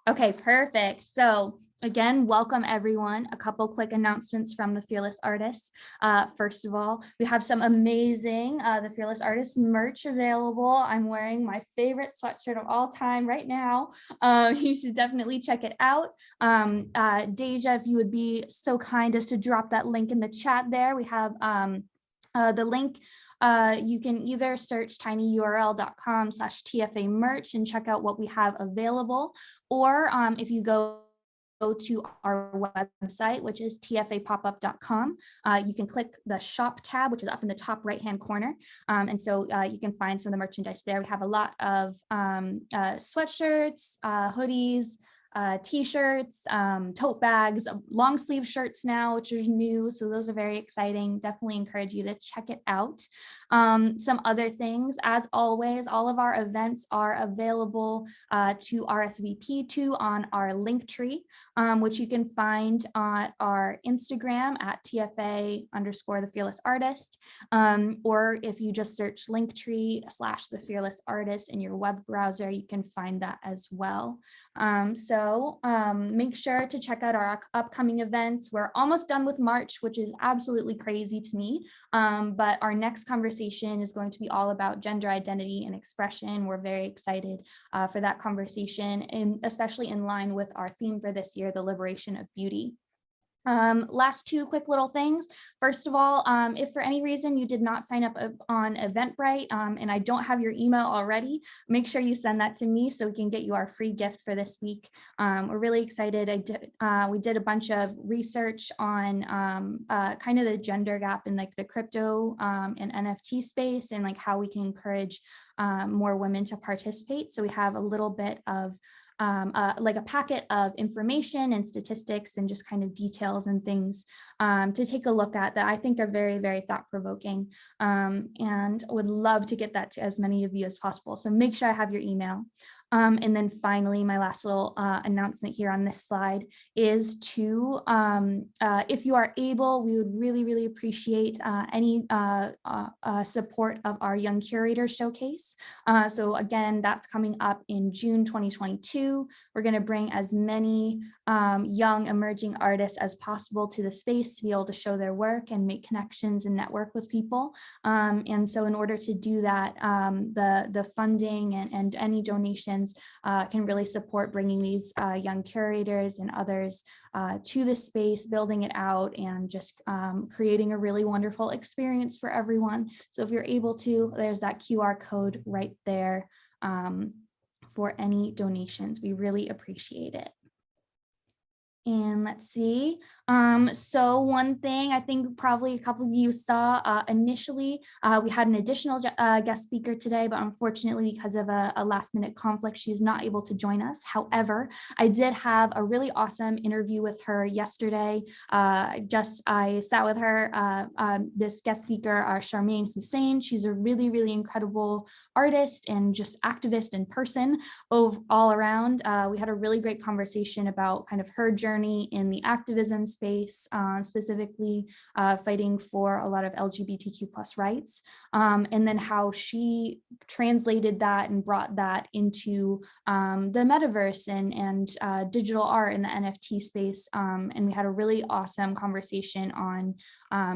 Okay, perfect. So again, welcome everyone. A couple quick announcements from the Fearless Artists. First of all, we have some amazing The Fearless Artists merch available. I'm wearing my favorite sweatshirt of all time right now. You should definitely check it out. Deja, if you would be so kind as to drop that link in the chat there. We have the link. You can either search tinyurl.com/TFA merch and check out what we have available, or if you go to our website, which is tfapopup.com. You can click the shop tab, which is up in the top right-hand corner. And so you can find some of the merchandise there. We have a lot of sweatshirts, hoodies, t-shirts, tote bags, long sleeve shirts now, which are new. So those are very exciting. Definitely encourage you to check it out. Some other things, as always, all of our events are available to RSVP to on our Linktree, which you can find on our Instagram at TFA_the Fearless Artist. Or if you just search Linktree/the Fearless Artist in your web browser, you can find that as well. So make sure to check out our upcoming events. We're almost done with March, which is absolutely crazy to me. But our next conversation is going to be all about gender identity and expression. We're very excited for that conversation, and especially in line with our theme for this year, the liberation of beauty. Last two quick little things. First of all, if for any reason you did not sign up on Eventbrite and I don't have your email already, make sure you send that to me so we can get you our free gift for this week. We're really excited. We did a bunch of research on kind of the gender gap in like the crypto and NFT space, and like how we can encourage more women to participate. So we have a little bit of like a packet of information and statistics and just kind of details and things to take a look at that I think are very, very thought-provoking, and would love to get that to as many of you as possible. So make sure I have your email. And then finally, my last little announcement here on this slide is to, if you are able, we would really, really appreciate any support of our Young Curator Showcase. So again, that's coming up in June 2022. We're going to bring as many young emerging artists as possible to the space to be able to show their work and make connections and network with people. And so in order to do that, the funding and any donations can really support bringing these young curators and others to the space, building it out, and just creating a really wonderful experience for everyone. So if you're able to, there's that QR code right there for any donations. We really appreciate it. And let's see. So one thing I think probably a couple of you saw initially, we had an additional guest speaker today, but unfortunately because of a last minute conflict, she is not able to join us. However, I did have a really awesome interview with her yesterday. I sat with her, this guest speaker, Charmaine Hussein. She's a really, really incredible artist and just activist in person all around. We had a really great conversation about kind of her journey in the activism space, specifically fighting for a lot of LGBTQ+ rights, and then how she translated that and brought that into the metaverse and digital art in the NFT space. And we had a really awesome conversation on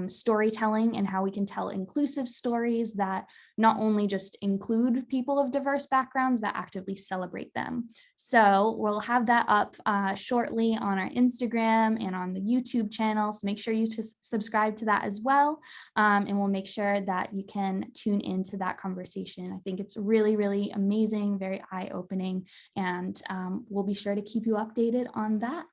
storytelling and how we can tell inclusive stories that not only just include people of diverse backgrounds, but actively celebrate them. So we'll have that up shortly on our Instagram and on the YouTube channel. So make sure you subscribe to that as well. And we'll make sure that you can tune into that conversation. I think it's really, really amazing, very eye-opening, and we'll be sure to keep you updated on that.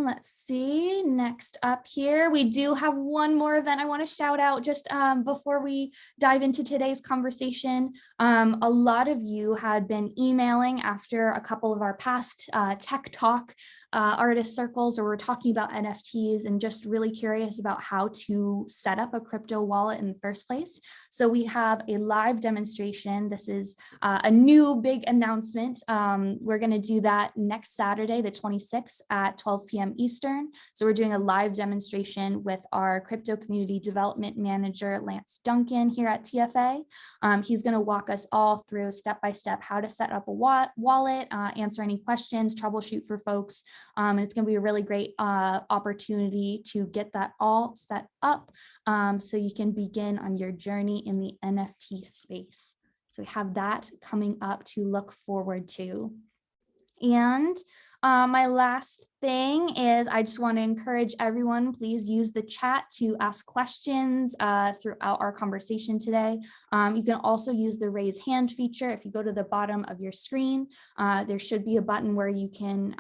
Let's see, next up here, we do have one more event I want to shout out just before we dive into today's conversation. A lot of you had been emailing after a couple of our past Tech Talk artist circles, or we're talking about NFTs and just really curious about how to set up a crypto wallet in the first place. So we have a live demonstration. This is a new big announcement. We're going to do that next Saturday, the 26th at 12 p.m. Eastern. So we're doing a live demonstration with our crypto community development manager, Lance Duncan, here at TFA. He's going to walk us all through step by step how to set up a wallet, answer any questions, troubleshoot for folks. And it's going to be a really great opportunity to get that all set up so you can begin on your journey in the NFT space. So we have that coming up to look forward to. And my last thing is I just want to encourage everyone, please use the chat to ask questions throughout our conversation today. You can also use the raise hand feature. If you go to the bottom of your screen, there should be a button where you can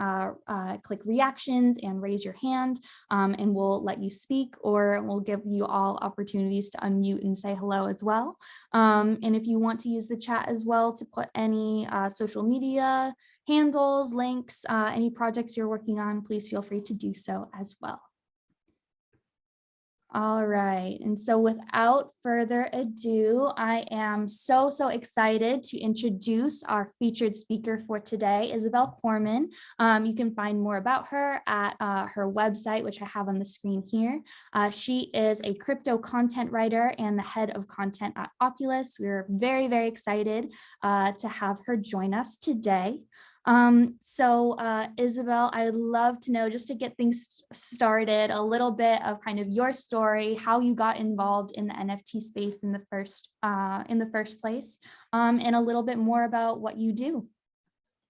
click reactions and raise your hand, and we'll let you speak, or we'll give you all opportunities to unmute and say hello as well. And if you want to use the chat as well to put any social media handles, links, any projects you're working on, please feel free to do so as well. All right, and so without further ado, I am so excited to introduce our featured speaker for today, Isabelle Korman. You can find more about her at her website, which I have on the screen here. She is a crypto content writer and the head of content at Opulus. We're very excited to have her join us today. Isabelle, I'd love to know, just to get things started, a little bit of kind of your story, how you got involved in the NFT space in the first place, and a little bit more about what you do.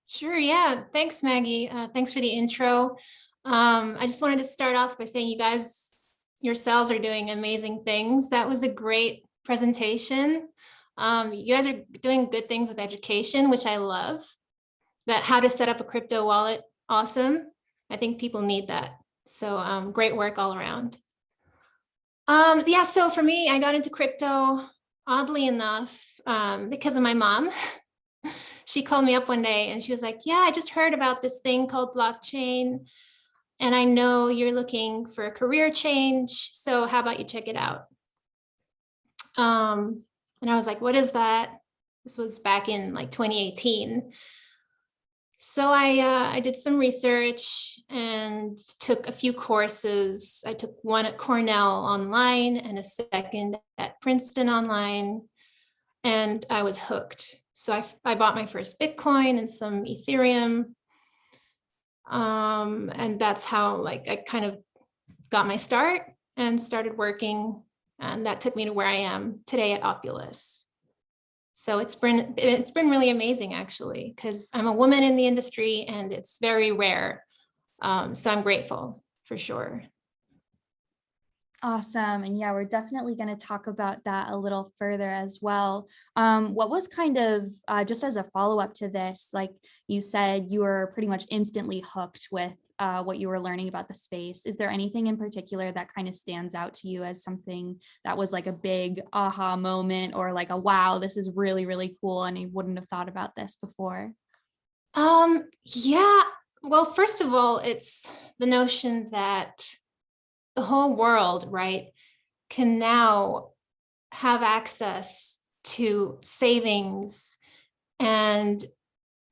Sure, yeah. Thanks, Maggie. Thanks for the intro. I just wanted to start off by saying you guys yourselves are doing amazing things. That was a great presentation. You guys are doing good things with education, which I love. That how to set up a crypto wallet, awesome. I think people need that. So great work all around. Yeah, so for me, I got into crypto, oddly enough, because of my mom. She called me up one day and she was like, yeah, I just heard about this thing called blockchain. And I know you're looking for a career change. So how about you check it out? And I was like, what is that? This was back in like 2018. So I did some research and took a few courses. I took one at Cornell online and a second at Princeton online, and I was hooked. So I bought my first Bitcoin and some Ethereum. And that's how I kind of got my start and started working. And that took me to where I am today at Opulus. So it's been really amazing, actually, because I'm a woman in the industry and it's very rare. So I'm grateful for sure. Awesome. And yeah, we're definitely going to talk about that a little further as well. What was kind of just as a follow-up to this, like you said, you were pretty much instantly hooked with what you were learning about the space. Is there anything in particular that kind of stands out to you as something that was like a big aha moment, or like a wow, this is really cool and you wouldn't have thought about this before? Yeah, well, first of all, it's the notion that the whole world, right, can now have access to savings and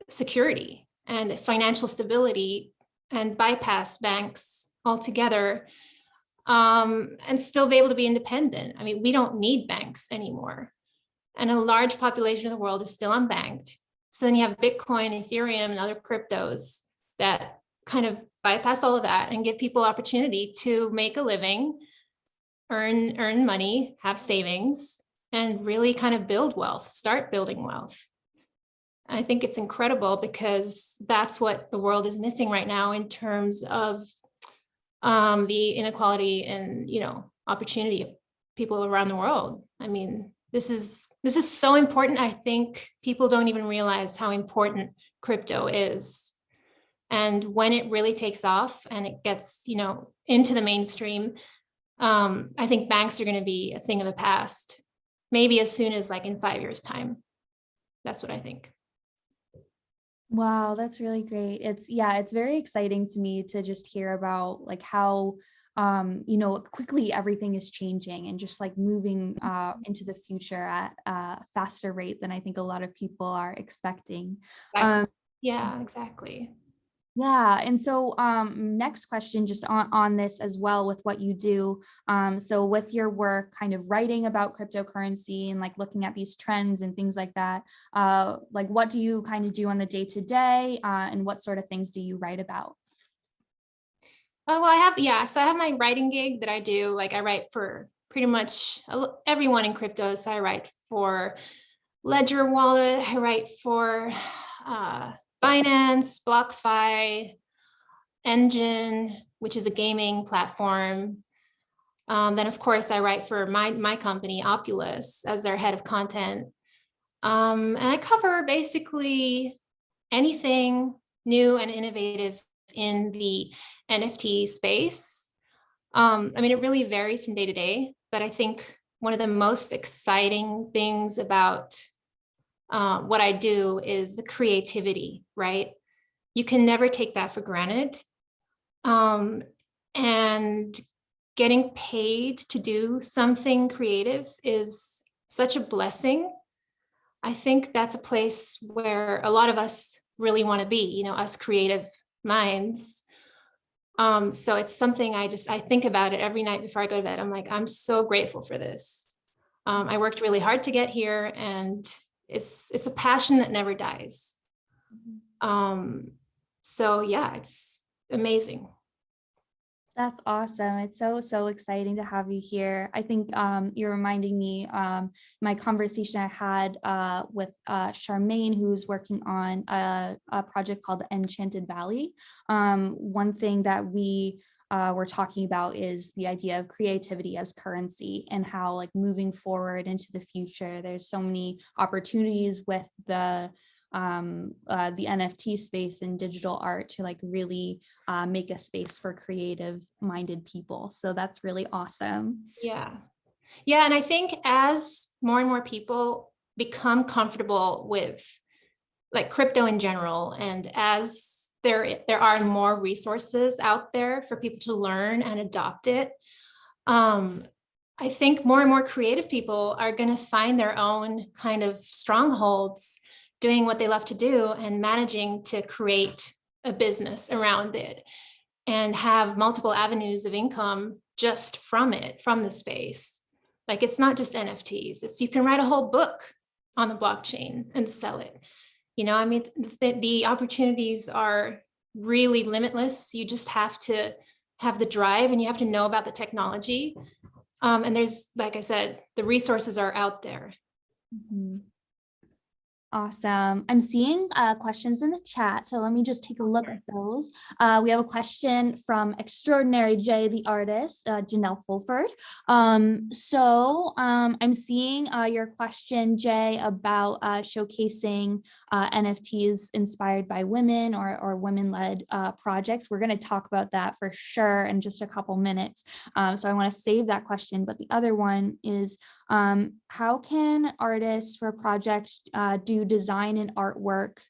security and financial stability and bypass banks altogether, and still be able to be independent. I mean, we don't need banks anymore. And a large population of the world is still unbanked. So then you have Bitcoin, Ethereum, and other cryptos that kind of bypass all of that and give people opportunity to make a living, earn money, have savings, and really kind of build wealth, start building wealth. I think it's incredible because that's what the world is missing right now in terms of the inequality and, opportunity of people around the world. I mean, this is so important. I think people don't even realize how important crypto is. And when it really takes off and it gets, into the mainstream, I think banks are going to be a thing of the past, maybe as soon as in 5 years' time. That's what I think. Wow, that's really great. It's very exciting to me to just hear about how quickly everything is changing and just moving into the future at a faster rate than I think a lot of people are expecting. Exactly. Yeah, exactly. Yeah, and so next question just on this as well with what you do. So with your work, kind of writing about cryptocurrency and like looking at these trends and things like that, like what do you kind of do on the day to day, and what sort of things do you write about? Oh, well, so I have my writing gig that I do. Like I write for pretty much everyone in crypto. So I write for Ledger Wallet, I write for Binance, BlockFi, Engine, which is a gaming platform. Then of course I write for my company, Opulus, as their head of content. And I cover basically anything new and innovative in the NFT space. I mean, it really varies from day to day, but I think one of the most exciting things about what I do is the creativity, right? You can never take that for granted. And getting paid to do something creative is such a blessing. I think that's a place where a lot of us really want to be, you know, us creative minds. So it's something I think about it every night before I go to bed. I'm like, I'm so grateful for this. I worked really hard to get here, and it's a passion that never dies. So yeah, it's amazing. That's awesome. It's so exciting to have you here. I think you're reminding me my conversation I had with Charmaine, who's working on a project called Enchanted Valley. One thing that we were talking about is the idea of creativity as currency, and how like moving forward into the future, there's so many opportunities with the NFT space and digital art to like really make a space for creative minded people. So that's really awesome. Yeah. Yeah. And I think as more and more people become comfortable with like crypto in general, and as there are more resources out there for people to learn and adopt it, I think more and more creative people are going to find their own kind of strongholds doing what they love to do and managing to create a business around it and have multiple avenues of income just from it, from the space. Like it's not just NFTs, it's you can write a whole book on the blockchain and sell it. You know, I mean, the opportunities are really limitless. You just have to have the drive, and you have to know about the technology. And there's, like I said, the resources are out there. Mhm. Awesome. I'm seeing questions in the chat, so let me just take a look at those. We have a question from Extraordinary Jay, the artist, Janelle Fulford. I'm seeing your question, Jay, about showcasing NFTs inspired by women or women-led projects. We're going to talk about that for sure in just a couple minutes. So I want to save that question. But the other one is, how can artists for projects do design and artwork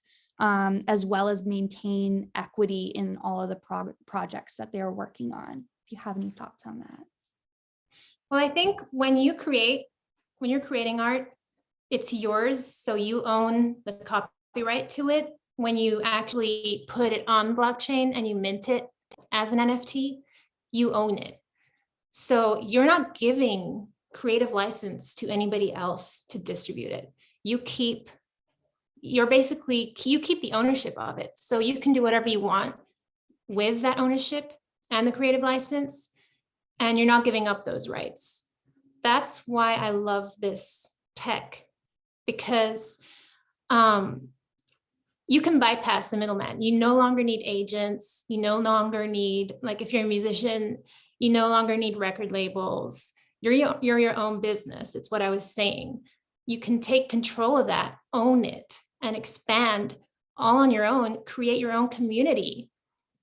as well as maintain equity in all of the projects that they're working on? If you have any thoughts on that. Well, I think when you're creating art, it's yours. So you own the copyright to it. When you actually put it on blockchain and you mint it as an NFT, you own it. So you're not giving creative license to anybody else to distribute it. You keep the ownership of it. So you can do whatever you want with that ownership and the creative license, and you're not giving up those rights. That's why I love this tech, because you can bypass the middleman. You no longer need agents. You no longer need, like if you're a musician, you no longer need record labels. You're your own business. It's what I was saying. You can take control of that, own it, and expand all on your own, create your own community.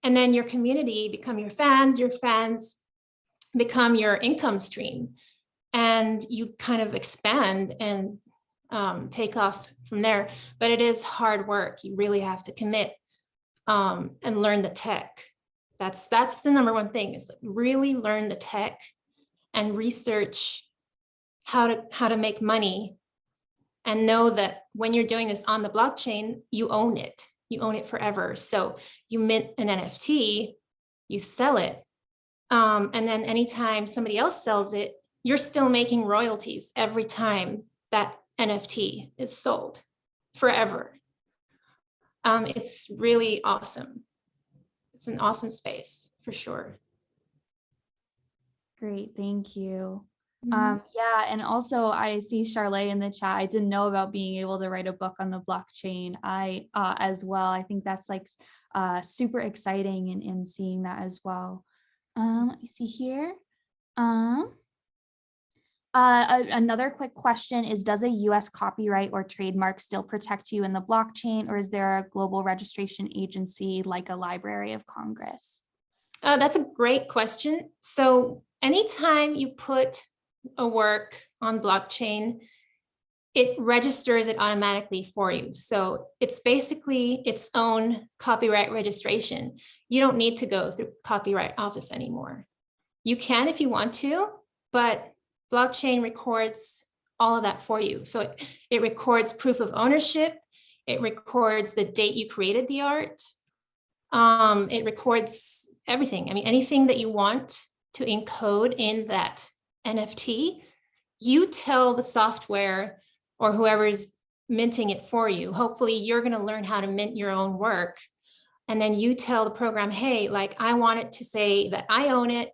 And then your community become your fans become your income stream. And you kind of expand and take off from there. But it is hard work. You really have to commit and learn the tech. That's the number one thing, is really learn the tech and research how to make money, and know that when you're doing this on the blockchain, you own it. you own it forever. So you mint an NFT, you sell it. And then anytime somebody else sells it, you're still making royalties every time that NFT is sold forever. It's really awesome. It's an awesome space for sure. Great, thank you. Mhm. Yeah, and also I see Charlotte in the chat. I didn't know about being able to write a book on the blockchain. I as well. I think that's like super exciting in seeing that as well. Let me see here. Another quick question is, does a US copyright or trademark still protect you in the blockchain, or is there a global registration agency like a Library of Congress? That's a great question. So anytime you put a work on blockchain, it registers it automatically for you. So it's basically its own copyright registration. You don't need to go through Copyright Office anymore. You can if you want to, but blockchain records all of that for you. So it records proof of ownership. It records the date you created the art. It records everything. I mean, anything that you want to encode in that NFT, you tell the software or whoever's minting it for you. Hopefully you're going to learn how to mint your own work. And then you tell the program, hey, like I want it to say that I own it.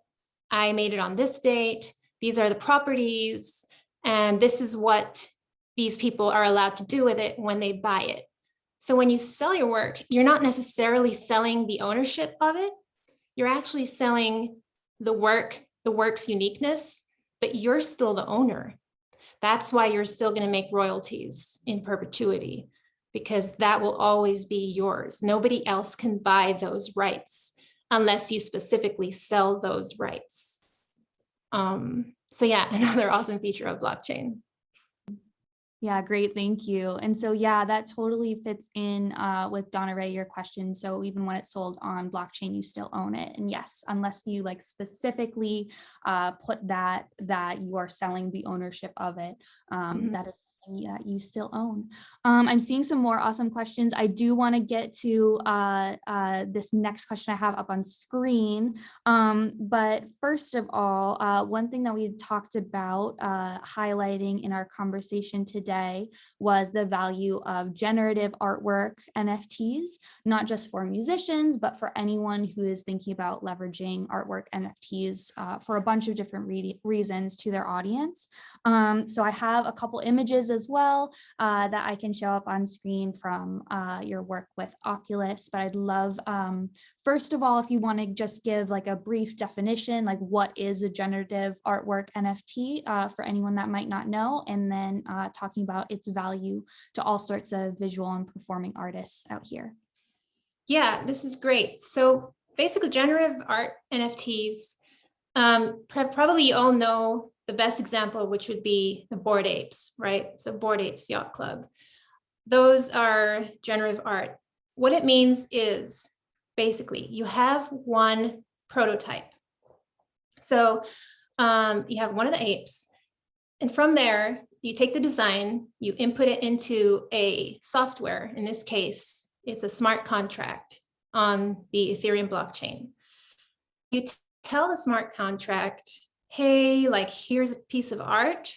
I made it on this date. These are the properties. And this is what these people are allowed to do with it when they buy it. So when you sell your work, you're not necessarily selling the ownership of it. You're actually selling the work's uniqueness, but you're still the owner. That's why you're still going to make royalties in perpetuity, because that will always be yours. Nobody else can buy those rights unless you specifically sell those rights. So yeah, another awesome feature of blockchain. Yeah, great, thank you. And so, yeah, that totally fits in with Donna Ray, your question. So even when it's sold on blockchain, you still own it. And yes, unless you like specifically put that you are selling the ownership of it, that is something that you still own. I'm seeing some more awesome questions. I do want to get to this next question I have up on screen. But first of all, one thing that we talked about highlighting in our conversation today was the value of generative artwork NFTs, not just for musicians, but for anyone who is thinking about leveraging artwork NFTs for a bunch of different reasons to their audience. So I have a couple images as well that I can show up on screen from your work with Oculus, but I'd love, first of all, if you want to just give like a brief definition, like what is a generative artwork NFT for anyone that might not know, and then talking about its value to all sorts of visual and performing artists out here. Yeah, this is great. So basically generative art NFTs, probably you all know the best example, which would be the Bored Apes, right? So Bored Apes Yacht Club. Those are generative art. What it means is basically you have one prototype. So you have one of the apes, and from there, you take the design, you input it into a software. In this case, it's a smart contract on the Ethereum blockchain. You tell the smart contract, hey, like here's a piece of art.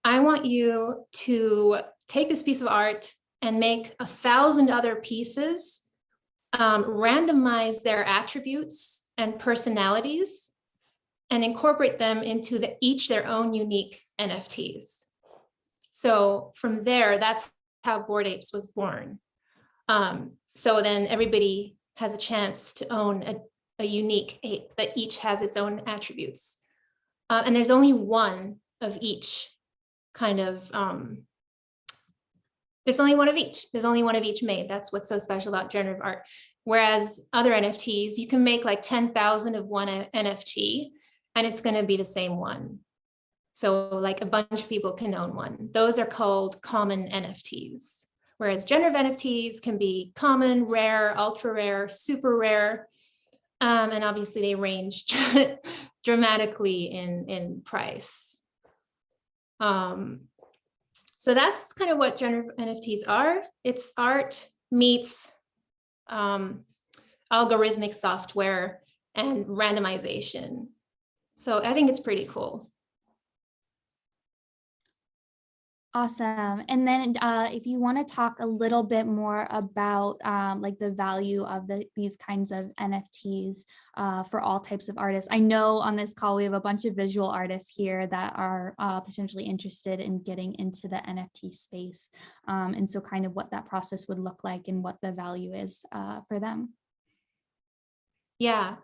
I want you to take this piece of art and make 1,000 other pieces, randomize their attributes and personalities, and incorporate them into each their own unique NFTs. So from there, that's how Bored Apes was born. So then everybody has a chance to own a unique ape that each has its own attributes. And there's only one of each kind of, there's only one of each made. That's what's so special about generative art. Whereas other NFTs, you can make like 10,000 of one NFT and it's going to be the same one. So like a bunch of people can own one. Those are called common NFTs. Whereas generative NFTs can be common, rare, ultra rare, super rare. And obviously they range dramatically in price. So that's kind of what generative NFTs are. It's art meets algorithmic software and randomization. So I think it's pretty cool. Awesome. And then if you want to talk a little bit more about like the value of these kinds of NFTs for all types of artists. I know on this call, we have a bunch of visual artists here that are potentially interested in getting into the NFT space. And so kind of what that process would look like and what the value is for them. Yeah.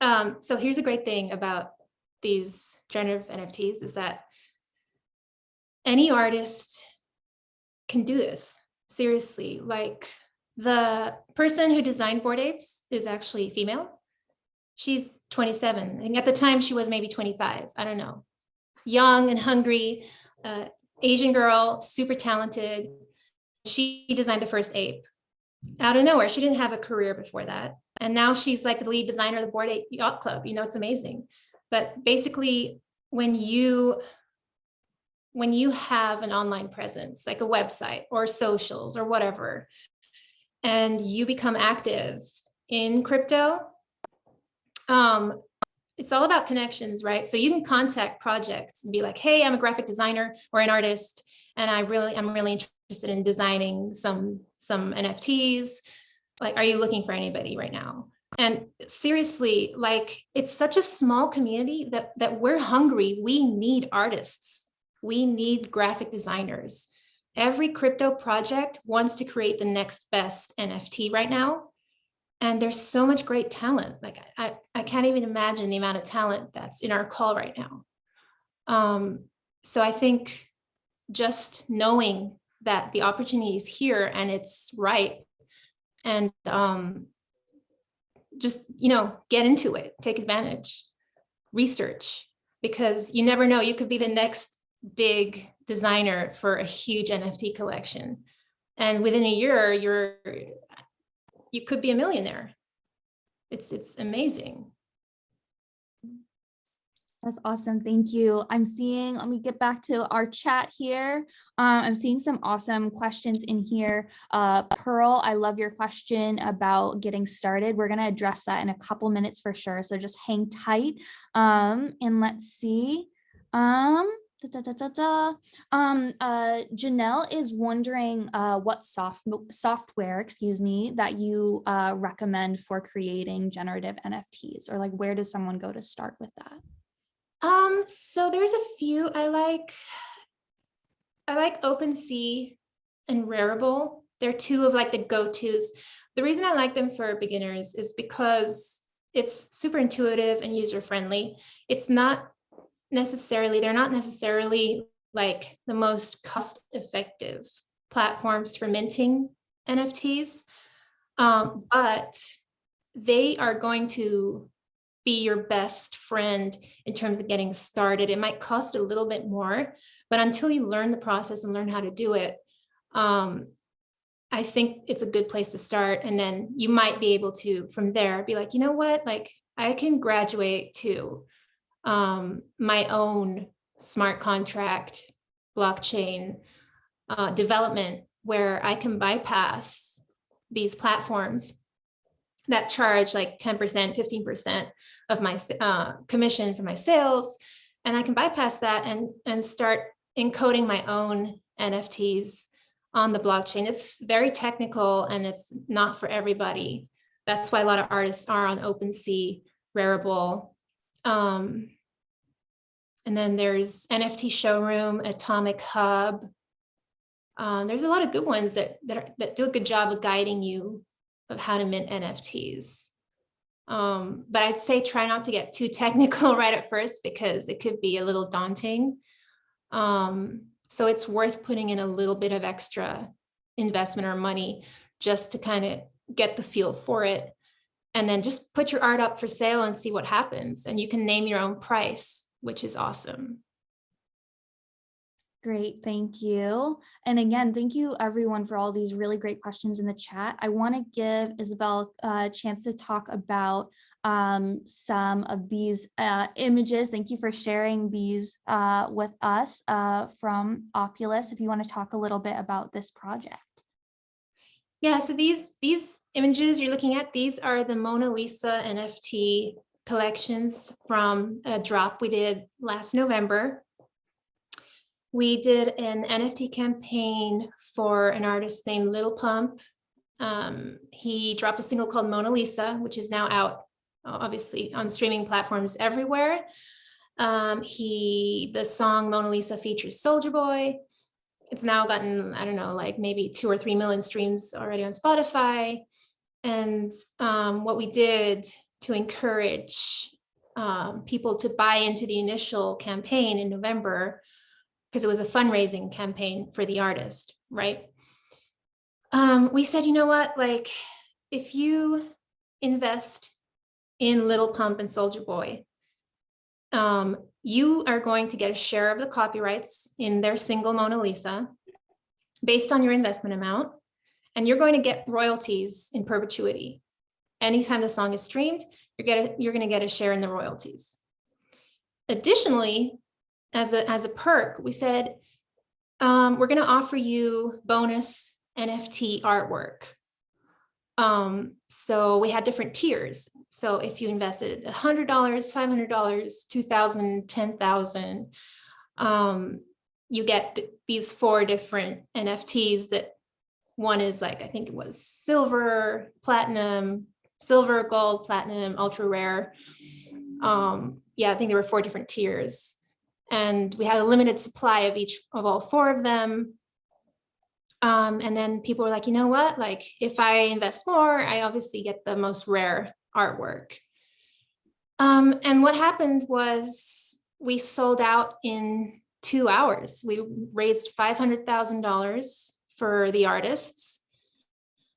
So here's a great thing about these generative NFTs is that any artist can do this, seriously. Like the person who designed Bored Apes is actually female. She's 27, and at the time she was maybe 25, I don't know. Young and hungry, Asian girl, super talented. She designed the first ape out of nowhere. She didn't have a career before that. And now she's like the lead designer of the Bored Ape Yacht Club. You know, it's amazing. But basically, when you have an online presence, like a website or socials or whatever, and you become active in crypto, it's all about connections, right? So you can contact projects and be like, hey, I'm a graphic designer or an artist, and I'm really interested in designing some NFTs. Like, are you looking for anybody right now? And seriously, like, it's such a small community that we're hungry. We need artists. We need graphic designers. Every crypto project wants to create the next best NFT right now. And there's so much great talent. Like I can't even imagine the amount of talent that's in our call right now. So I think just knowing that the opportunity is here and it's right, and just, you know, get into it, take advantage, research, because you never know, you could be the next big designer for a huge NFT collection. And within a year, you could be a millionaire. It's amazing. That's awesome. Thank you. Let me get back to our chat here. I'm seeing some awesome questions in here. Pearl, I love your question about getting started. We're going to address that in a couple minutes for sure. So just hang tight. And let's see. Janelle is wondering what software, that you recommend for creating generative NFTs, or like where does someone go to start with that? So there's a few I like OpenSea and Rarible. They're two of like the go-tos. The reason I like them for beginners is because it's super intuitive and user-friendly. They're not necessarily like the most cost-effective platforms for minting NFTs, but they are going to be your best friend in terms of getting started. It might cost a little bit more, but until you learn the process and learn how to do it, I think it's a good place to start. And then you might be able to, from there, be like, you know what, like I can graduate to my own smart contract blockchain development, where I can bypass these platforms that charge like 10%, 15% of my commission for my sales. And I can bypass that and start encoding my own NFTs on the blockchain. It's very technical and it's not for everybody. That's why a lot of artists are on OpenSea, Rarible. And then there's NFT Showroom, Atomic Hub. There's a lot of good ones that do a good job of guiding you of how to mint NFTs. But I'd say try not to get too technical right at first, because it could be a little daunting. So it's worth putting in a little bit of extra investment or money just to kind of get the feel for it. And then just put your art up for sale and see what happens. And you can name your own price, which is awesome. Great, thank you. And again, thank you everyone for all these really great questions in the chat. I want to give Isabelle a chance to talk about some of these images. Thank you for sharing these with us from Oculus. If you want to talk a little bit about this project. Yeah, so these images you're looking at, these are the Mona Lisa NFT collections from a drop we did last November. We did an NFT campaign for an artist named Little Pump. He dropped a single called Mona Lisa, which is now out, obviously, on streaming platforms everywhere. The song Mona Lisa features Soulja Boy. It's now gotten, I don't know, like maybe 2 or 3 million streams already on Spotify. And what we did to encourage people to buy into the initial campaign in November, because it was a fundraising campaign for the artist, right? We said, you know what, like, if you invest in Little Pump and Soulja Boy, you are going to get a share of the copyrights in their single Mona Lisa based on your investment amount, and you're going to get royalties in perpetuity. Anytime the song is streamed, you're going to get a share in the royalties. Additionally, as a perk, we said, we're going to offer you bonus NFT artwork. So we had different tiers. So if you invested $100, $500, $2,000, $10,000, you get these 4 different NFTs that one is like, I think it was silver, gold, platinum, ultra rare. Yeah, I think there were 4 different tiers. And we had a limited supply of all 4 of them. And then people were like, you know what, like, if I invest more, I obviously get the most rare artwork. And what happened was we sold out in 2 hours. We raised $500,000 for the artists.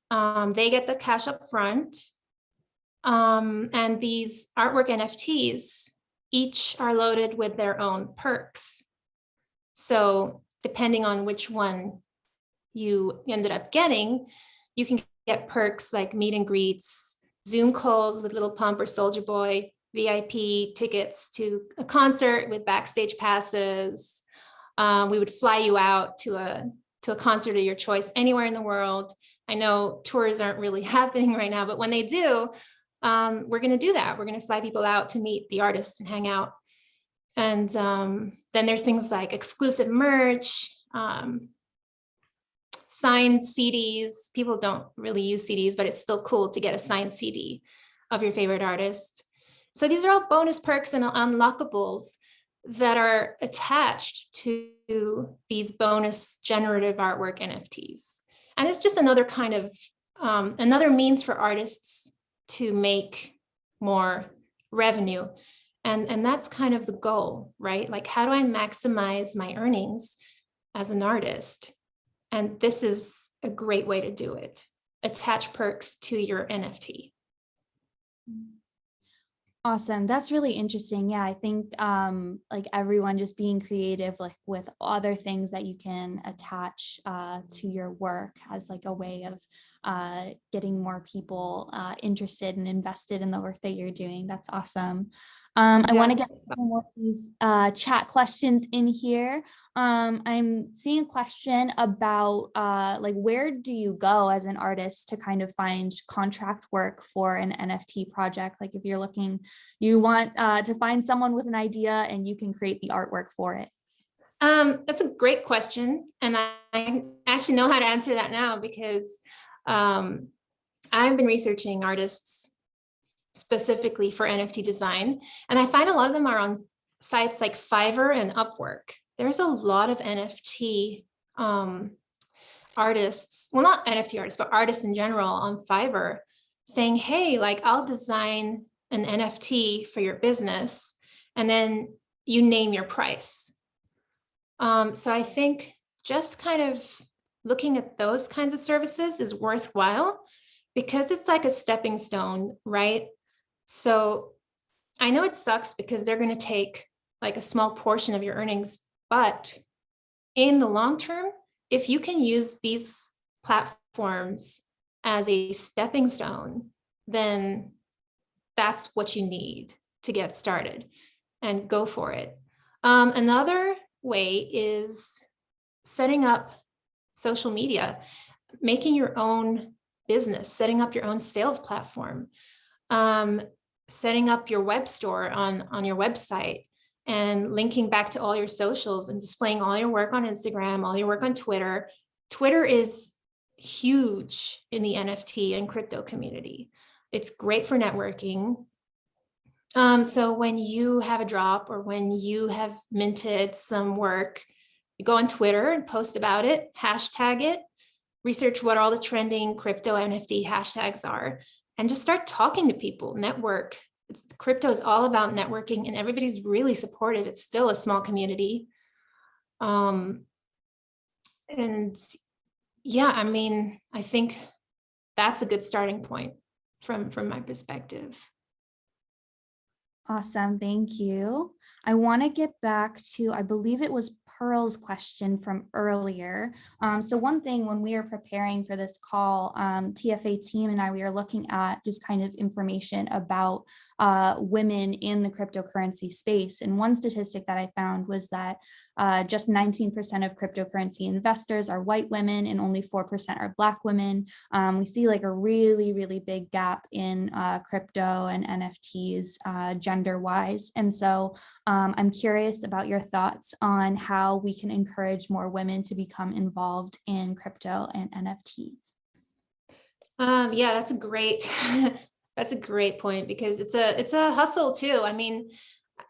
They get the cash up front. And these artwork NFTs each are loaded with their own perks. So depending on which one you ended up getting, you can get perks like meet and greets, Zoom calls with Little Pump or Soulja Boy, VIP tickets to a concert with backstage passes. We would fly you out to a concert of your choice anywhere in the world. I know tours aren't really happening right now, but when they do, we're going to do that. We're going to fly people out to meet the artists and hang out. And then there's things like exclusive merch, signed CDs. People don't really use CDs, but it's still cool to get a signed CD of your favorite artist. So these are all bonus perks and unlockables that are attached to these bonus generative artwork NFTs. And it's just another kind of, another means for artists to make more revenue. And that's kind of the goal, right? Like, how do I maximize my earnings as an artist? And this is a great way to do it. Attach perks to your NFT. Awesome. That's really interesting. Yeah, I think like everyone just being creative, like with other things that you can attach to your work as like a way of getting more people interested and invested in the work that you're doing. That's awesome. I want to get some more of these chat questions in here. I'm seeing a question about like, where do you go as an artist to kind of find contract work for an NFT project? Like if you're looking, you want to find someone with an idea and you can create the artwork for it. That's a great question. And I actually know how to answer that now because I've been researching artists specifically for NFT design. And I find a lot of them are on sites like Fiverr and Upwork. There's a lot of NFT artists, well, not NFT artists, but artists in general on Fiverr saying, hey, like I'll design an NFT for your business and then you name your price. So I think just kind of looking at those kinds of services is worthwhile because it's like a stepping stone, right? So I know it sucks because they're going to take like a small portion of your earnings, but in the long term, if you can use these platforms as a stepping stone, then that's what you need to get started and go for it. Another way is setting up social media. making your own business, setting up your own sales platform, setting up your web store on your website, and linking back to all your socials and displaying all your work on Instagram, all your work on Twitter. Twitter is huge in the NFT and crypto community. It's great for networking. So when you have a drop or when you have minted some work, you go on Twitter and post about it, hashtag it, research what all the trending crypto NFT hashtags are, and just start talking to people, network. Crypto is all about networking, and everybody's really supportive. It's still a small community. And yeah, I mean, I think that's a good starting point from my perspective. Awesome, thank you. I want to get back to, I believe it was Pearl's question from earlier. So one thing when we are preparing for this call, TFA team and I, we are looking at just kind of information about women in the cryptocurrency space. And one statistic that I found was that just 19% of cryptocurrency investors are white women and only 4% are Black women. We see like a really, really big gap in crypto and NFTs gender-wise. And so I'm curious about your thoughts on how we can encourage more women to become involved in crypto and NFTs. Yeah, that's a great that's a great point, because it's a hustle too. I mean,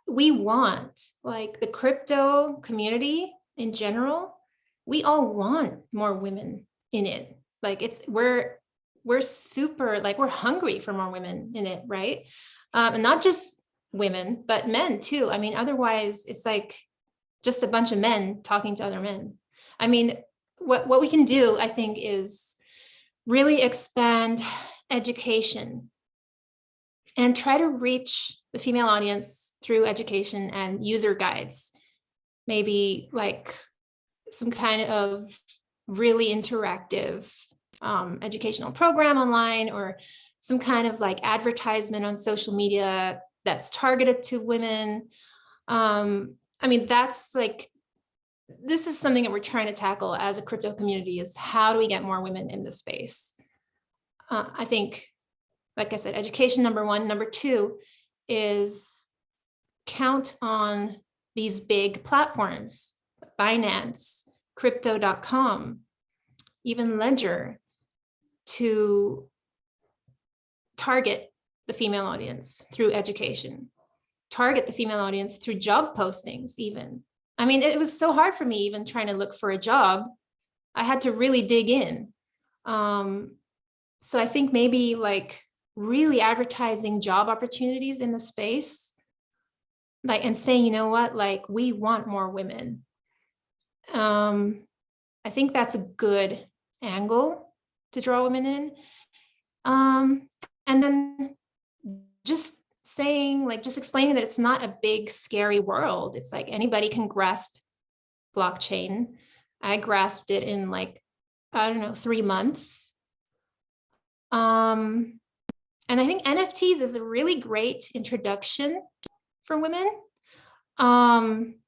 we want, like, the crypto community in general, we all want more women in it. Like, we're super, like, we're hungry for more women in it, right? And not just women, but men too. I mean, otherwise it's like just a bunch of men talking to other men. I mean, what we can do, I think, is really expand education and try to reach the female audience through education and user guides. Maybe like some kind of really interactive educational program online, or some kind of like advertisement on social media that's targeted to women. I mean, that's like, this is something that we're trying to tackle as a crypto community, is how do we get more women in the space? I think, like I said, education, number one. Number two is count on these big platforms, Binance, crypto.com, even Ledger, to target the female audience through education, target the female audience through job postings even. I mean, it was so hard for me even trying to look for a job. I had to really dig in. So I think maybe like really advertising job opportunities in the space, like, and saying, you know what, like, we want more women. I think that's a good angle to draw women in. And then just saying, like, just explaining that it's not a big, scary world. It's like anybody can grasp blockchain. I grasped it in like, I don't know, 3 months. And I think NFTs is a really great introduction for women.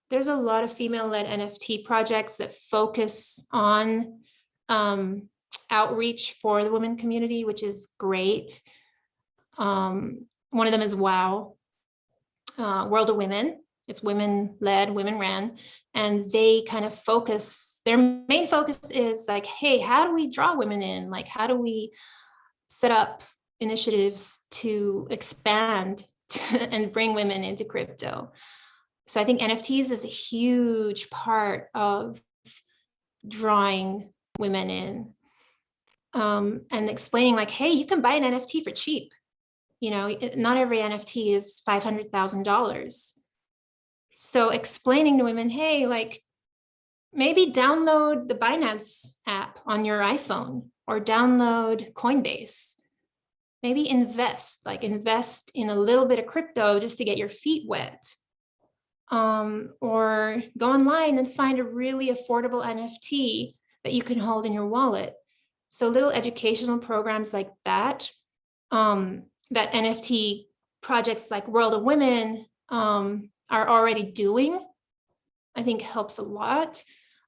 There's a lot of female-led NFT projects that focus on outreach for the women community, which is great. One of them is WOW, World of Women. It's women-led, women-ran, and they kind of focus, their main focus is like, hey, how do we draw women in? Like, how do we set up initiatives to expand and bring women into crypto? So I think NFTs is a huge part of drawing women in, and explaining like, hey, you can buy an NFT for cheap. You know, not every NFT is $500,000. So explaining to women, hey, like, maybe download the Binance app on your iPhone, or download Coinbase. Maybe invest in a little bit of crypto just to get your feet wet. Or go online and find a really affordable NFT that you can hold in your wallet. So little educational programs like that, that NFT projects like World of Women are already doing, I think helps a lot.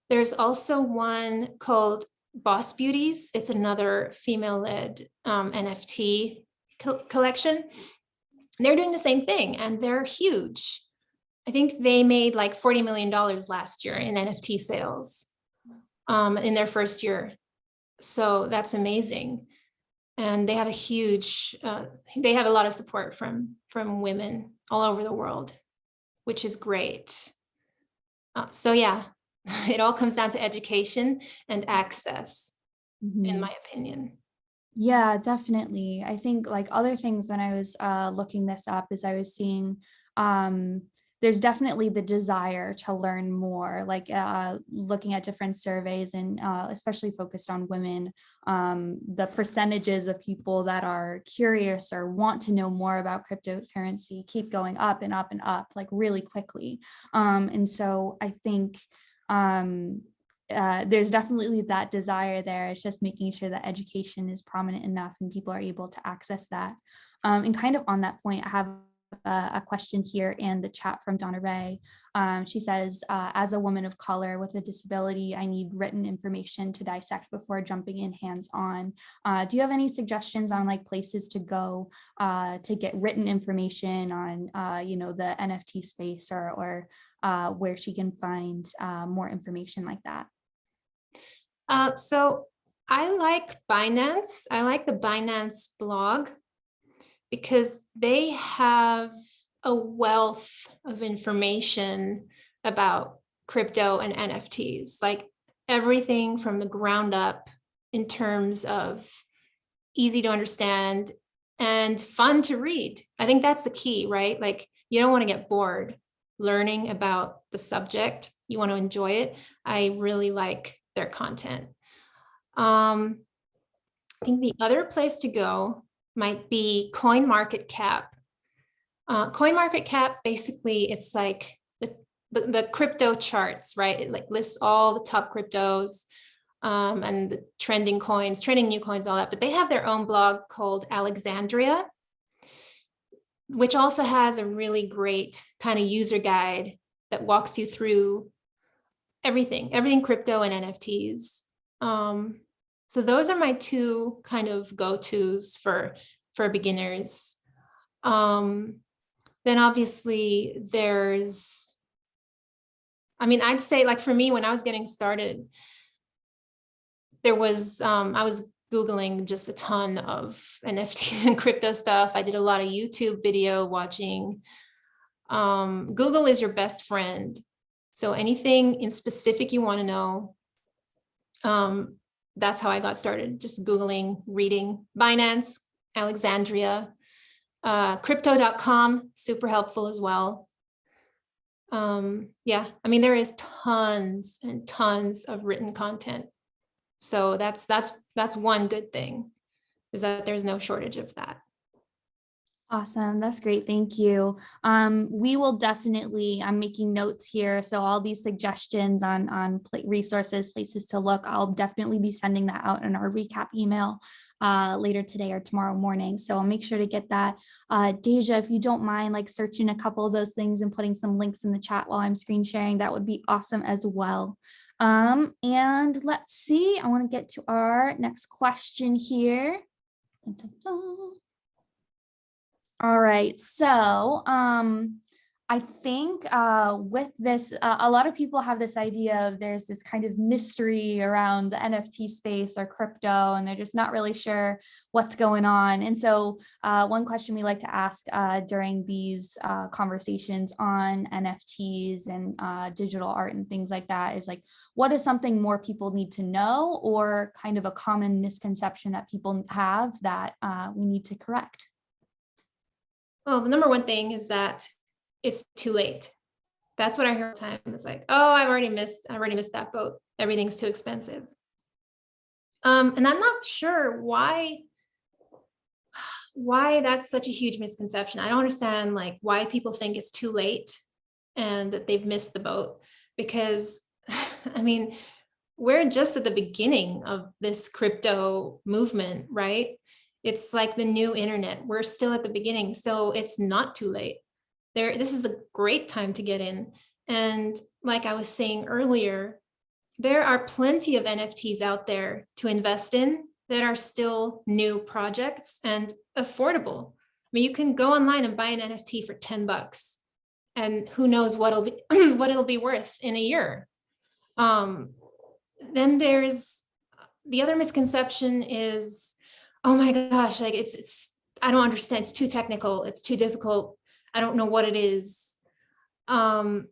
There's also one called Boss Beauties. It's another female-led NFT collection. They're doing the same thing, and they're huge. I think they made like $40 million last year in NFT sales in their first year. So that's amazing. And they have a huge, they have a lot of support from women all over the world, which is great. So yeah, it all comes down to education and access, in my opinion. Yeah, definitely. I think like other things when I was looking this up is I was seeing there's definitely the desire to learn more, like looking at different surveys and especially focused on women, the percentages of people that are curious or want to know more about cryptocurrency keep going up and up and up, like really quickly. And so I think there's definitely that desire there. It's just making sure that education is prominent enough and people are able to access that. And kind of on that point, I have a question here in the chat from Donna Ray. She says, as a woman of color with a disability, I need written information to dissect before jumping in hands-on. Do you have any suggestions on like places to go to get written information on, you know, the NFT space or where she can find more information like that? So I like Binance. I like the Binance blog because they have a wealth of information about crypto and NFTs, like everything from the ground up in terms of easy to understand and fun to read. I think that's the key, right? Like you don't want to get bored learning about the subject. You want to enjoy it. I really like their content. I think the other place to go might be CoinMarketCap. CoinMarketCap, basically, it's like the crypto charts, right? It like lists all the top cryptos and the trending coins, trending new coins, all that. But they have their own blog called Alexandria, which also has a really great kind of user guide that walks you through everything crypto and NFTs. So those are my two kind of go-tos for beginners. Then obviously there's, I mean, I'd say like for me, when I was getting started, there was, I was Googling just a ton of NFT and crypto stuff. I did a lot of YouTube video watching. Google is your best friend. So anything in specific you want to know, that's how I got started, just Googling, reading. Binance, Alexandria, crypto.com, super helpful as well. Yeah, I mean, there is tons and tons of written content. So that's one good thing, is that there's no shortage of that. Awesome. That's great. Thank you. We will definitely, I'm making notes here. So all these suggestions on resources, places to look, I'll definitely be sending that out in our recap email later today or tomorrow morning. So I'll make sure to get that. Deja, if you don't mind like searching a couple of those things and putting some links in the chat while I'm screen sharing, that would be awesome as well. And let's see, I want to get to our next question here. Dun, dun, dun. All right, so I think with this, a lot of people have this idea of there's this kind of mystery around the NFT space or crypto, and they're just not really sure what's going on. And so one question we like to ask during these conversations on NFTs and digital art and things like that is like, what is something more people need to know, or kind of a common misconception that people have that we need to correct? Well, the number one thing is that it's too late. That's what I hear all the time. It's like, oh, I've already missed that boat. Everything's too expensive. And I'm not sure why that's such a huge misconception. I don't understand like why people think it's too late and that they've missed the boat, because I mean, we're just at the beginning of this crypto movement, right? It's like the new internet. We're still at the beginning, so it's not too late. This is the great time to get in. And like I was saying earlier, there are plenty of NFTs out there to invest in that are still new projects and affordable. I mean, you can go online and buy an NFT for $10, and who knows what it'll be what it'll be worth in a year. Then there's the other misconception is, oh my gosh, like it's I don't understand. It's too technical. It's too difficult. I don't know what it is. Well,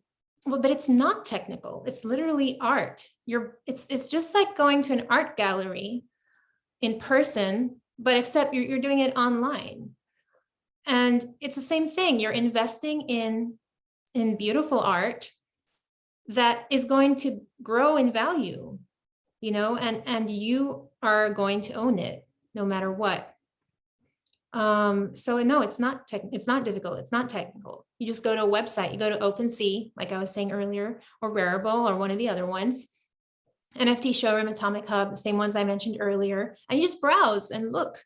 but it's not technical. It's literally art. It's just like going to an art gallery in person, but except you're doing it online. And it's the same thing. You're investing in beautiful art that is going to grow in value, and you are going to own it no matter what. So no, it's not difficult. It's not technical. You just go to a website, you go to OpenSea, like I was saying earlier, or Rarible, or one of the other ones, NFT Showroom, Atomic Hub, the same ones I mentioned earlier, and you just browse and look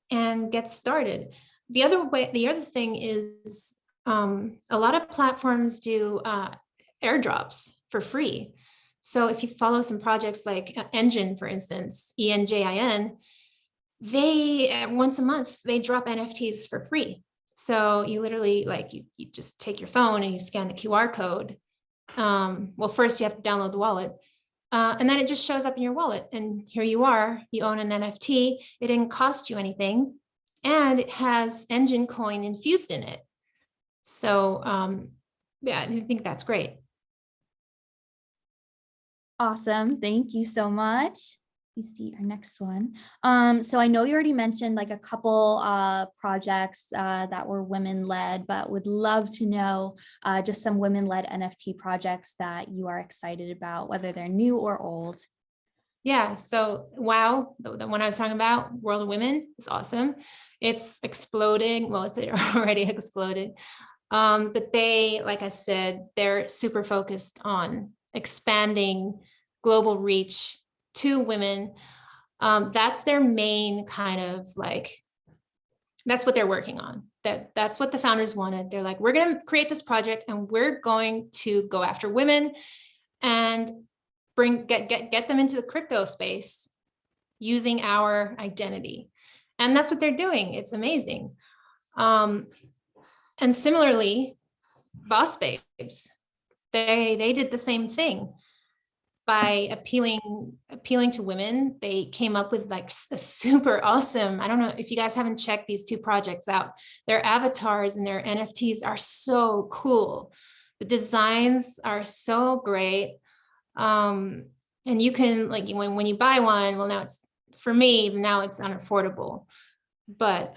and get started. The other thing is, a lot of platforms do airdrops for free. So if you follow some projects like Engine, for instance, ENJIN, they once a month they drop NFTs for free. So you literally you just take your phone and you scan the QR code. Well, first you have to download the wallet, and then it just shows up in your wallet, and here you are. You own an NFT. It didn't cost you anything, and it has Engine coin infused in it. So yeah, I think that's great. Awesome. Thank you so much. You see our next one. So I know you already mentioned like a couple projects that were women-led, but would love to know just some women-led NFT projects that you are excited about, whether they're new or old. Yeah, so WOW, the one I was talking about, World of Women, is awesome. It's exploding. Well, it's already exploded. But they, like I said, they're super focused on expanding global reach to women. That's their main kind of that's what they're working on. That's what the founders wanted. They're like, we're going to create this project and we're going to go after women and get them into the crypto space using our identity. And that's what they're doing. It's amazing. And similarly, Boss Babes, they did the same thing. By appealing to women, they came up with like a super awesome, I don't know if you guys haven't checked these two projects out. Their avatars and their NFTs are so cool. The designs are so great. And you can, like, when you buy one, well, now it's, for me, now it's unaffordable. But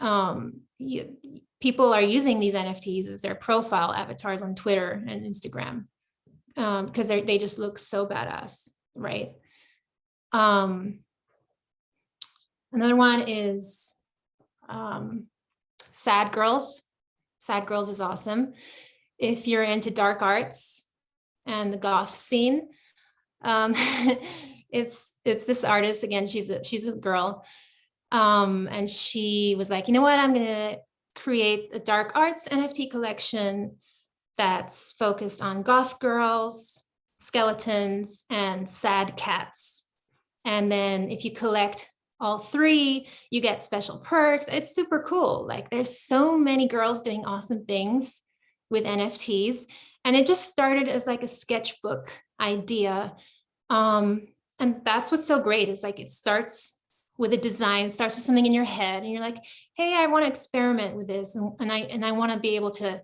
people are using these NFTs as their profile avatars on Twitter and Instagram. Because they just look so badass, right? Another one is Sad Girls. Sad Girls is awesome. If you're into dark arts and the goth scene, it's this artist, again, she's a girl, and she was like, you know what, I'm gonna create a dark arts NFT collection that's focused on goth girls, skeletons, and sad cats. And then if you collect all three, you get special perks. It's super cool. Like, there's so many girls doing awesome things with NFTs. And it just started as like a sketchbook idea. And that's what's so great, is like, it starts with a design, starts with something in your head, and you're like, hey, I want to experiment with this. And I want to be able to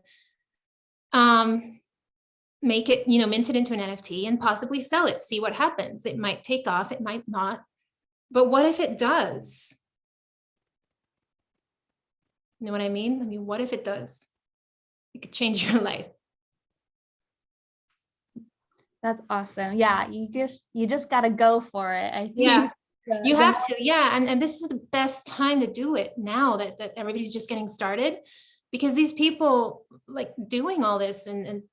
make it, mint it into an NFT and possibly sell it, see what happens. It might take off, it might not. But what if it does? You know what I mean? What if it does? It could change your life. That's awesome. Yeah, you just got to go for it. I think. Yeah. You have to. Yeah. And this is the best time to do it now that everybody's just getting started, because these people like doing all this and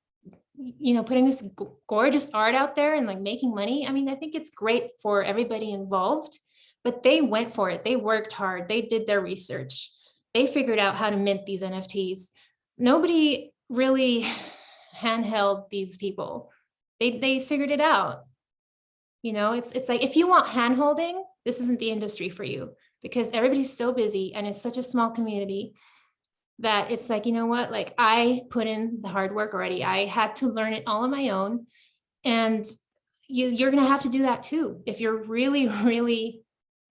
putting this gorgeous art out there and like making money. I mean, I think it's great for everybody involved, but they went for it. They worked hard. They did their research. They figured out how to mint these NFTs. Nobody really handheld these people. They figured it out. You know, it's like, if you want hand holding, this isn't the industry for you, because everybody's so busy and it's such a small community that it's like, you know what, like I put in the hard work already. I had to learn it all on my own. And you're going to have to do that too. If you're really, really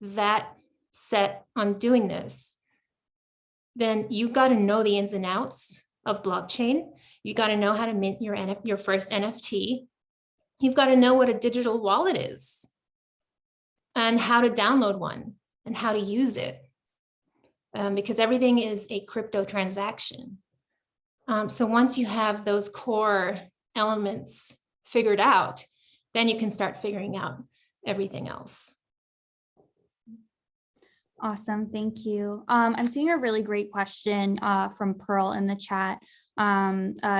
that set on doing this, then you got to know the ins and outs of blockchain. You got to know how to mint your first NFT. You've got to know what a digital wallet is and how to download one and how to use it, because everything is a crypto transaction. So once you have those core elements figured out, then you can start figuring out everything else. Awesome, thank you. I'm seeing a really great question from Pearl in the chat.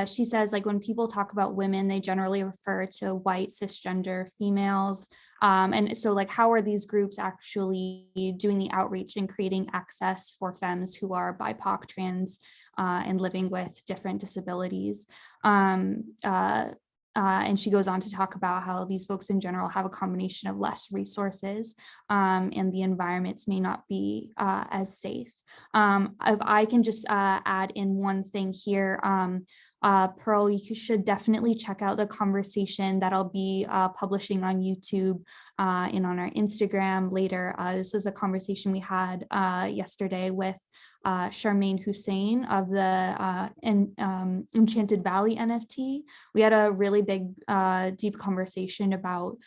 She says, like, when people talk about women, they generally refer to white cisgender females. And so, like, how are these groups actually doing the outreach and creating access for femmes who are BIPOC, trans, and living with different disabilities? And she goes on to talk about how these folks in general have a combination of less resources, and the environments may not be as safe. If I can just add in one thing here, Pearl, you should definitely check out the conversation that I'll be publishing on YouTube and on our Instagram later. This is a conversation we had yesterday with Charmaine Hussein of the Enchanted Valley NFT. We had a really big, deep conversation about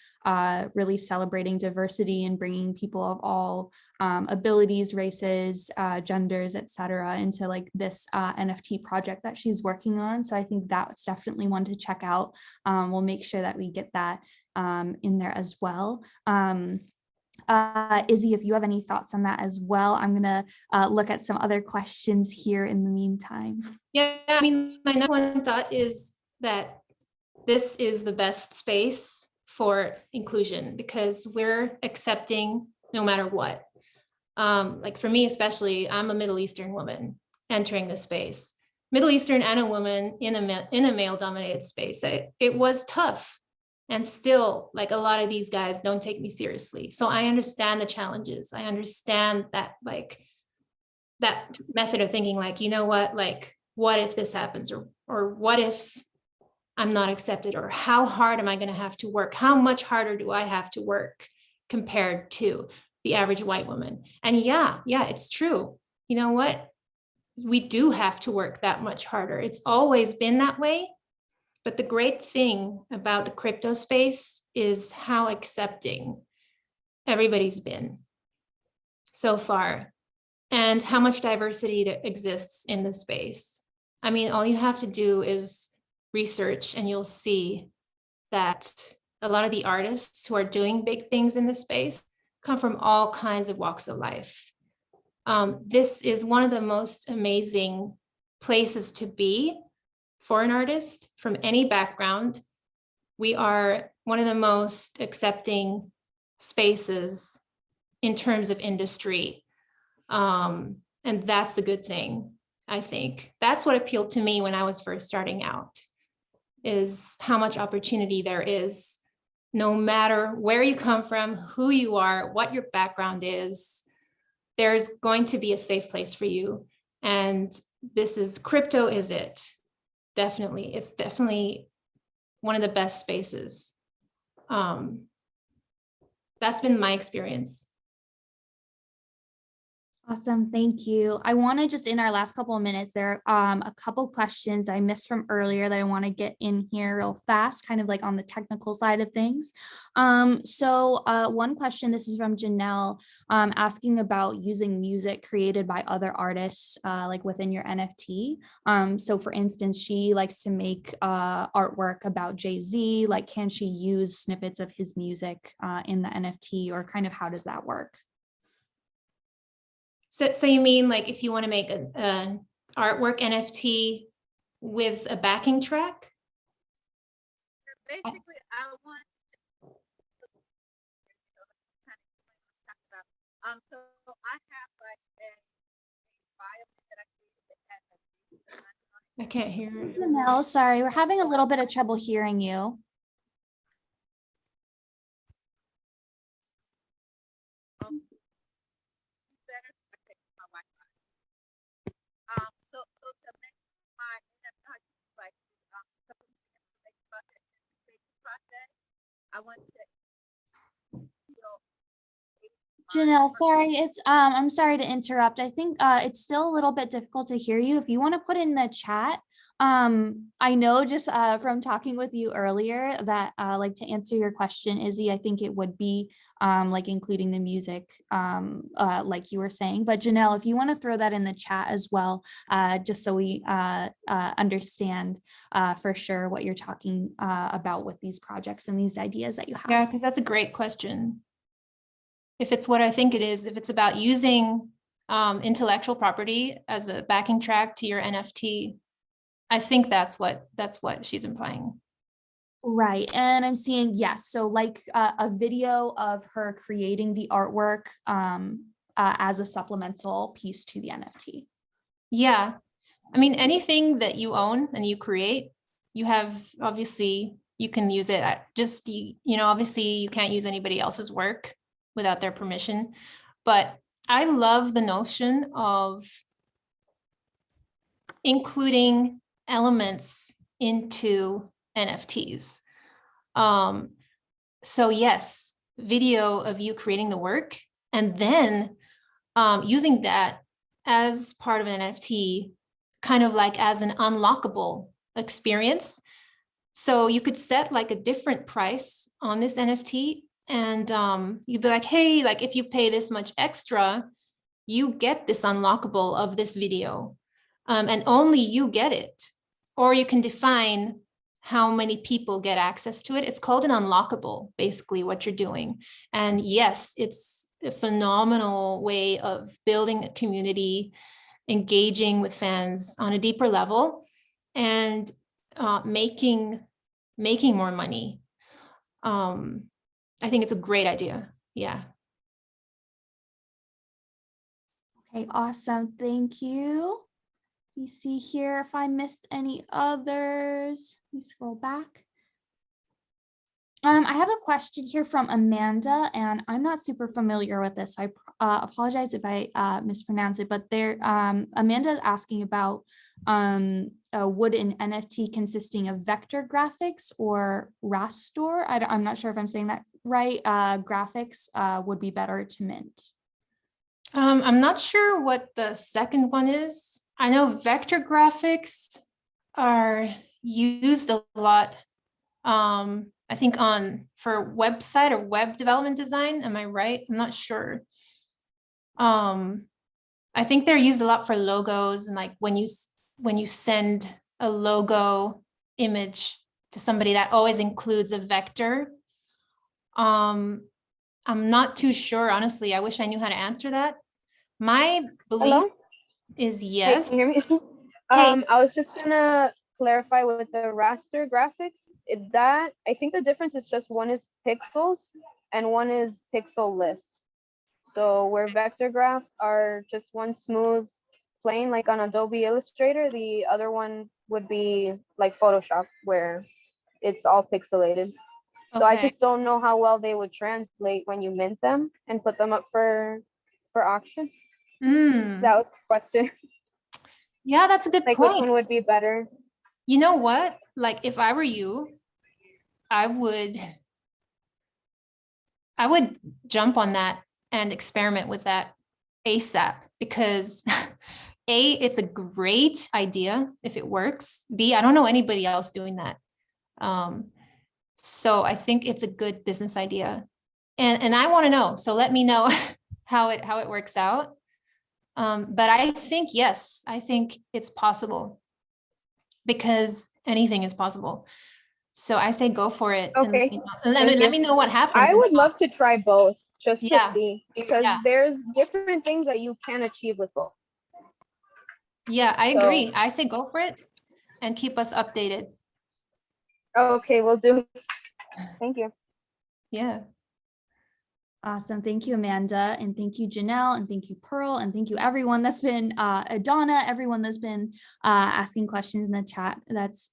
really celebrating diversity and bringing people of all abilities, races, genders, etc., into like this NFT project that she's working on. So I think that's definitely one to check out. We'll make sure that we get that in there as well. Izzy, if you have any thoughts on that as well, I'm going to look at some other questions here in the meantime. Yeah, I mean, my number one thought is that this is the best space for inclusion, because we're accepting no matter what. Like for me, especially, I'm a Middle Eastern woman entering this space. Middle Eastern and a woman in a male-dominated space. It was tough. And still, like, a lot of these guys don't take me seriously. So I understand the challenges. I understand that, like, that method of thinking, like, you know what, like, what if this happens? Or what if I'm not accepted? Or how hard am I going to have to work? How much harder do I have to work compared to the average white woman? And yeah, it's true. You know what? We do have to work that much harder. It's always been that way. But the great thing about the crypto space is how accepting everybody's been so far, and how much diversity that exists in the space. I mean, all you have to do is research and you'll see that a lot of the artists who are doing big things in the space come from all kinds of walks of life. This is one of the most amazing places to be for an artist from any background. We are one of the most accepting spaces in terms of industry. And that's the good thing, I think. That's what appealed to me when I was first starting out, is how much opportunity there is, no matter where you come from, who you are, what your background is. There's going to be a safe place for you. And crypto is it. Definitely. It's definitely one of the best spaces. That's been my experience. Awesome, thank you. I want to just, in our last couple of minutes, there are a couple questions I missed from earlier that I want to get in here real fast, kind of like on the technical side of things. So one question, this is from Janelle, asking about using music created by other artists, like within your NFT. So for instance, she likes to make artwork about Jay-Z. Like, can she use snippets of his music in the NFT, or kind of how does that work? So you mean, like, if you want to make an artwork NFT with a backing track? Basically, I want so I have like a bio that I created. I can't hear. Janelle, sorry, we're having a little bit of trouble hearing you. I want to, you know, Janelle, sorry, I'm sorry to interrupt. I think it's still a little bit difficult to hear you. If you want to put in the chat, I know just from talking with you earlier that like to answer your question, Izzy, I think it would be like including the music like you were saying. But Janelle, if you want to throw that in the chat as well, just so we understand for sure what you're talking about with these projects and these ideas that you have. Yeah, because that's a great question. If it's what I think it is, if it's about using intellectual property as a backing track to your NFT, I think that's what she's implying. Right. And I'm seeing, yes. So like a video of her creating the artwork as a supplemental piece to the NFT. Yeah. I mean, anything that you own and you create, you have, obviously, you can use it. Just, you know, obviously you can't use anybody else's work without their permission. But I love the notion of including elements into NFTs. So yes, video of you creating the work and then using that as part of an NFT, kind of like as an unlockable experience. So you could set like a different price on this NFT and you'd be like, hey, like if you pay this much extra, you get this unlockable of this video and only you get it. Or you can define how many people get access to it. It's called an unlockable, basically what you're doing. And yes, it's a phenomenal way of building a community, engaging with fans on a deeper level and making more money. I think it's a great idea. Yeah. Okay, awesome. Thank you. You see here if I missed any others. Let me scroll back. I have a question here from Amanda, and I'm not super familiar with this. I apologize if I mispronounce it, but Amanda is asking about would an NFT consisting of vector graphics or raster? I'm not sure if I'm saying that right. Graphics would be better to mint. I'm not sure what the second one is. I know vector graphics are used a lot. I think for website or web development design. Am I right? I'm not sure. I think they're used a lot for logos and like when you send a logo image to somebody, that always includes a vector. I'm not too sure, honestly. I wish I knew how to answer that. My belief Hello? is Hey, yes. can you hear me? Hey. I was just gonna clarify with the raster graphics. I think the difference is just one is pixels and one is pixelless. So where vector graphs are just one smooth plane like on Adobe Illustrator, the other one would be like Photoshop where it's all pixelated. So I Okay. just don't know how well they would translate when you mint them and put them up for auction. That was the question. Yeah, that's a good Like which point. one would be better? You know what? Like if I were you, I would jump on that and experiment with that ASAP because A, it's a great idea if it works. B, I don't know anybody else doing that. So I think it's a good business idea. And I want to know. So let me know how it works out. But I think, yes, I think it's possible because anything is possible. So I say go for it. Okay. And let me know what happens. I would love to try both just to Yeah. see because Yeah. there's different things that you can achieve with both. Yeah, I So- agree. I say go for it and keep us updated. Okay, we'll do. Thank you. Yeah. Awesome. Thank you, Amanda. And thank you, Janelle. And thank you, Pearl. And thank you, everyone that's been, Donna, everyone that's been asking questions in the chat. That's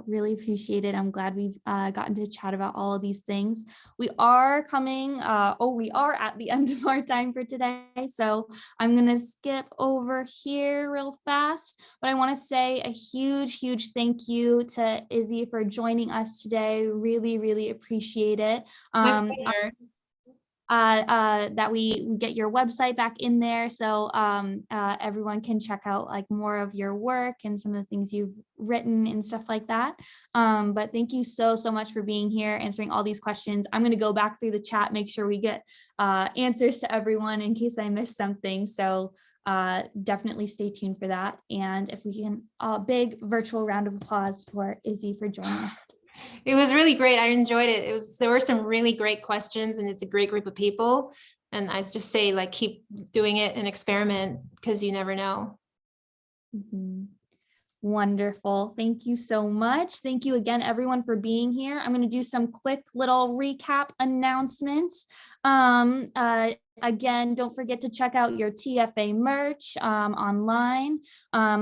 really appreciated. I'm glad we've gotten to chat about all of these things. We are coming, we are at the end of our time for today. So I'm going to skip over here real fast. But I want to say a huge, huge thank you to Izzy for joining us today. Really, really appreciate it. My pleasure. That we get your website back in there so everyone can check out like more of your work and some of the things you've written and stuff like that. But thank you so much for being here, answering all these questions. I'm going to go back through the chat, make sure we get answers to everyone in case I missed something. So definitely stay tuned for that. And if we can, a big virtual round of applause for Izzy for joining us. It was really great. I enjoyed it. There were some really great questions, and it's a great group of people. And I just say, like, keep doing it and experiment, because you never know. Mm-hmm. Wonderful. Thank you so much. Thank you again, everyone, for being here. I'm going to do some quick little recap announcements. Again, don't forget to check out your TFA merch online.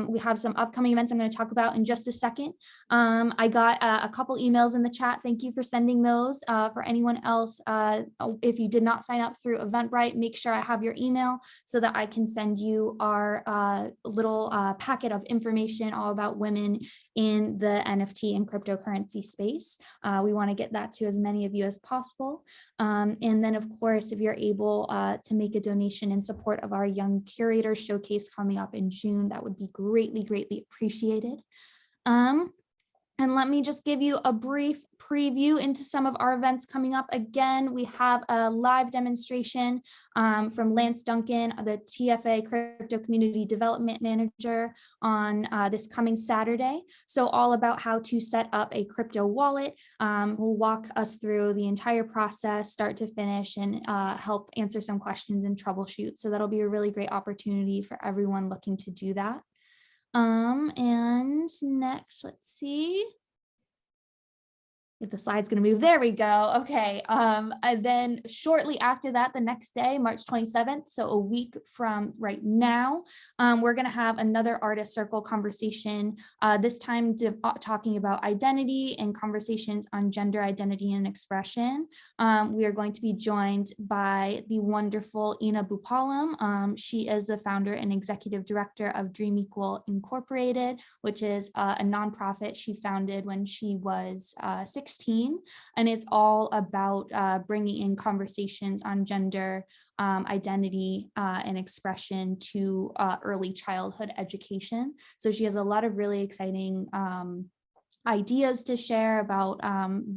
We have some upcoming events I'm going to talk about in just a second. I got a couple emails in the chat. Thank you for sending those. For anyone else, if you did not sign up through Eventbrite, make sure I have your email so that I can send you our little packet of information all about women in the NFT and cryptocurrency space. We want to get that to as many of you as possible. And then, of course, if you're able to make a donation in support of our Young Curators Showcase coming up in June, that would be greatly, greatly appreciated. And let me just give you a brief preview into some of our events coming up. Again, we have a live demonstration from Lance Duncan, the TFA Crypto Community Development Manager, on this coming Saturday. So all about how to set up a crypto wallet. We'll walk us through the entire process, start to finish, and help answer some questions and troubleshoot. So that'll be a really great opportunity for everyone looking to do that. And next, let's see if the slide's going to move. There we go. Okay. And then shortly after that, the next day, March 27th, so a week from right now, we're going to have another artist circle conversation, this time talking about identity and conversations on gender identity and expression. We are going to be joined by the wonderful Ina Bupalam. She is the founder and executive director of Dream Equal Incorporated, which is a nonprofit she founded when she was 16. And it's all about bringing in conversations on gender identity and expression to early childhood education. So she has a lot of really exciting ideas to share about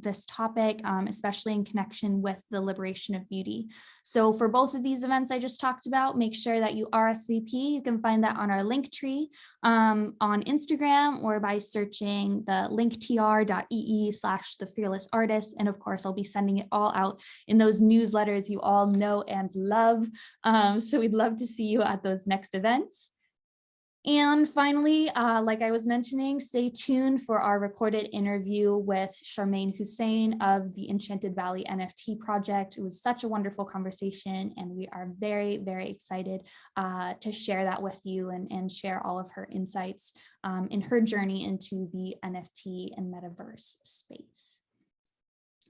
this topic, especially in connection with the liberation of beauty. So for both of these events I just talked about, make sure that you RSVP. You can find that on our link tree on Instagram, or by searching the linktr.ee/thefearlessartist. And of course, I'll be sending it all out in those newsletters you all know and love. So we'd love to see you at those next events. And finally, like I was mentioning, stay tuned for our recorded interview with Charmaine Hussein of the Enchanted Valley NFT project. It was such a wonderful conversation, and we are very, very excited to share that with you and share all of her insights in her journey into the NFT and metaverse space.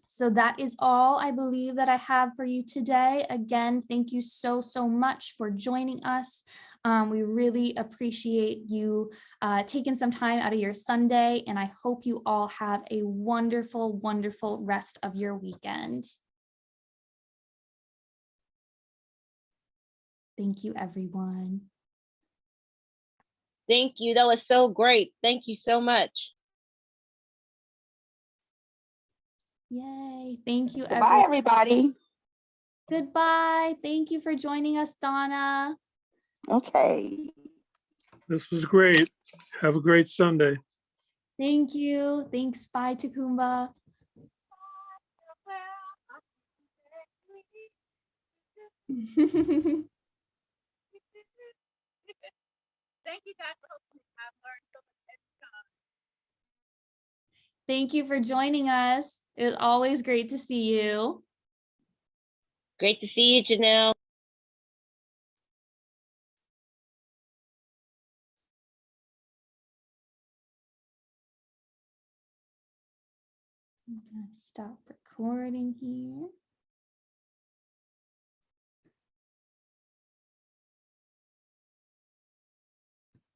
So that is all I believe that I have for you today. Again, thank you so much for joining us. We really appreciate you taking some time out of your Sunday, and I hope you all have a wonderful, wonderful rest of your weekend. Thank you, everyone. Thank you. That was so great. Thank you so much. Yay. Thank you, Goodbye, everybody. Goodbye. Thank you for joining us, Donna. Okay. This was great. Have a great Sunday. Thank you. Thanks. Bye, Takumba. Thank you guys for hosting. I've learned so much every time. Thank you for joining us. It was always great to see you. Great to see you, Janelle. I'm gonna stop recording here.